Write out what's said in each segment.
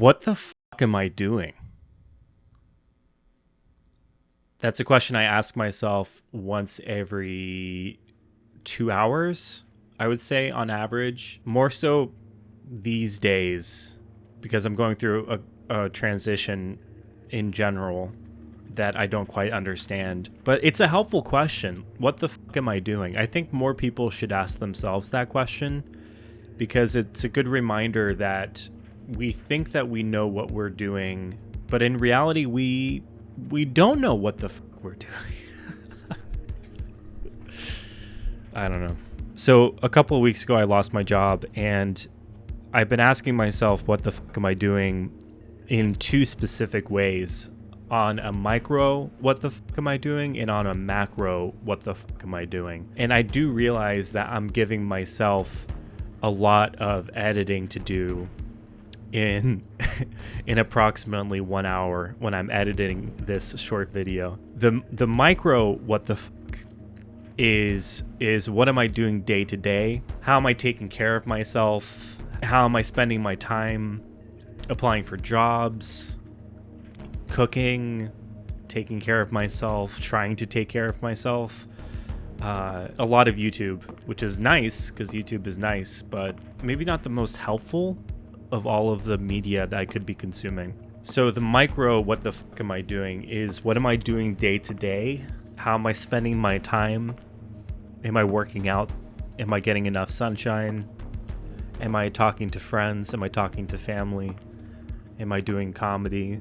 What the fuck am I doing? That's a question I ask myself once every 2 hours, I would say, on average. More so these days, because I'm going through a transition in general that I don't quite understand. But it's a helpful question. What the fuck am I doing? I think more people should ask themselves that question, because it's a good reminder that we think that we know what we're doing, but in reality, we don't know what the fuck we're doing. I don't know. So a couple of weeks ago, I lost my job, and I've been asking myself, what the fuck am I doing, in two specific ways. On a micro, what the fuck am I doing? And on a macro, what the fuck am I doing? And I do realize that I'm giving myself a lot of editing to do in approximately 1 hour when I'm editing this short video. The micro what the fuck is what am I doing day to day? How am I taking care of myself? How am I spending my time applying for jobs, cooking, taking care of myself, trying to take care of myself? A lot of YouTube, which is nice because YouTube is nice, but maybe not the most helpful of all of the media that I could be consuming. So the micro, what the fuck am I doing, is what am I doing day to day? How am I spending my time? Am I working out? Am I getting enough sunshine? Am I talking to friends? Am I talking to family? Am I doing comedy?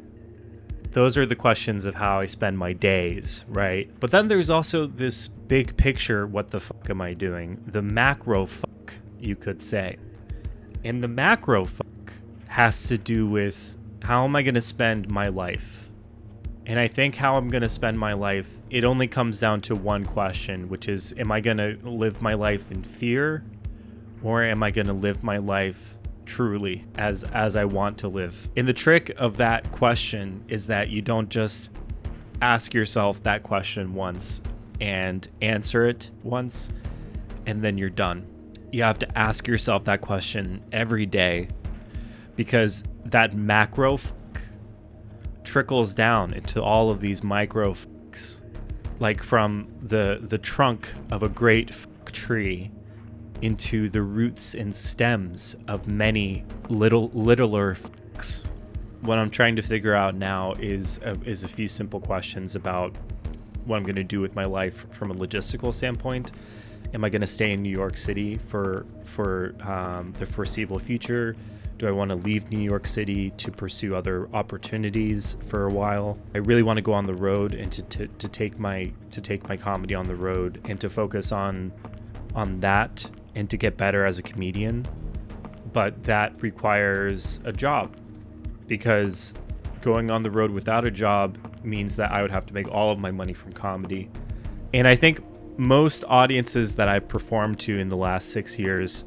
Those are the questions of how I spend my days, right? But then there's also this big picture, what the fuck am I doing? The macro fuck, you could say. And the macro fuck has to do with how am I going to spend my life? And I think how I'm going to spend my life, it only comes down to one question, which is, am I going to live my life in fear, or am I going to live my life truly as I want to live? And the trick of that question is that you don't just ask yourself that question once and answer it once and then you're done. You have to ask yourself that question every day, because that macro fuck trickles down into all of these micro fucks, like from the trunk of a great fuck tree into the roots and stems of many littler fucks. What I'm trying to figure out now is a few simple questions about what I'm going to do with my life from a logistical standpoint. Am I going to stay in New York City for the foreseeable future? Do I want to leave New York City to pursue other opportunities for a while? I really want to go on the road and to take my comedy on the road and to focus on that and to get better as a comedian. But that requires a job, because going on the road without a job means that I would have to make all of my money from comedy. And I think most audiences that I performed to in the last 6 years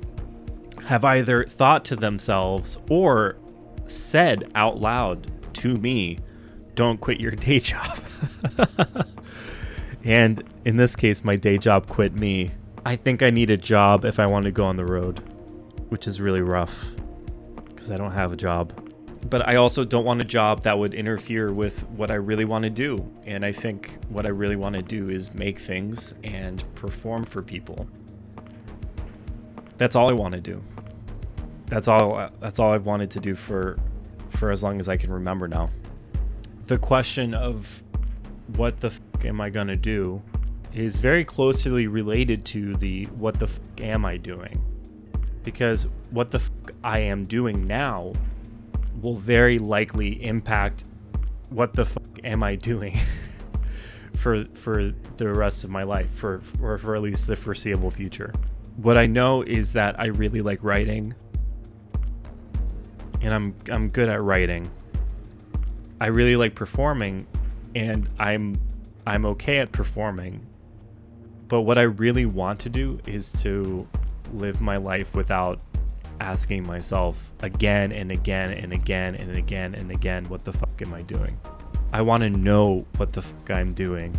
have either thought to themselves or said out loud to me, don't quit your day job. And in this case, my day job quit me. I think I need a job if I want to go on the road, which is really rough because I don't have a job. But I also don't want a job that would interfere with what I really want to do. And I think what I really want to do is make things and perform for people. That's all I want to do. That's all I've wanted to do for as long as I can remember now. The question of what the fuck am I gonna do is very closely related to the what the fuck am I doing? Because what the fuck I am doing now will very likely impact what the fuck am I doing for the rest of my life, for at least the foreseeable future. What I know is that I really like writing, and I'm good at writing. I really like performing, and I'm okay at performing. But what I really want to do is to live my life without asking myself again and again and again and again and again, what the fuck am I doing? I want to know what the fuck I'm doing.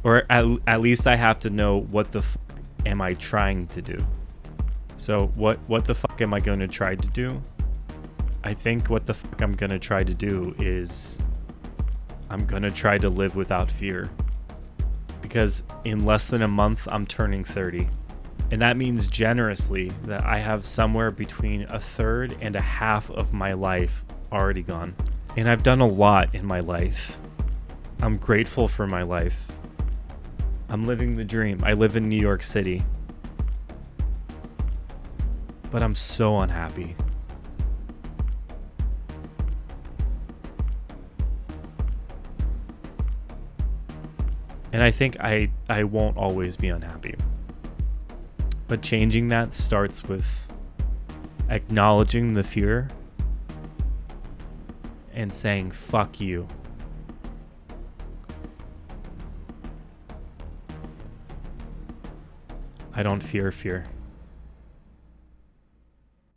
Or at least I have to know what the fuck am I trying to do. So what the fuck am I going to try to do? I think what the fuck I'm gonna try to do is I'm gonna try to live without fear. Because in less than a month, I'm turning 30. And that means generously that I have somewhere between a third and a half of my life already gone. And I've done a lot in my life. I'm grateful for my life. I'm living the dream. I live in New York City. But I'm so unhappy. And I think I won't always be unhappy. But changing that starts with acknowledging the fear and saying, fuck you. I don't fear fear.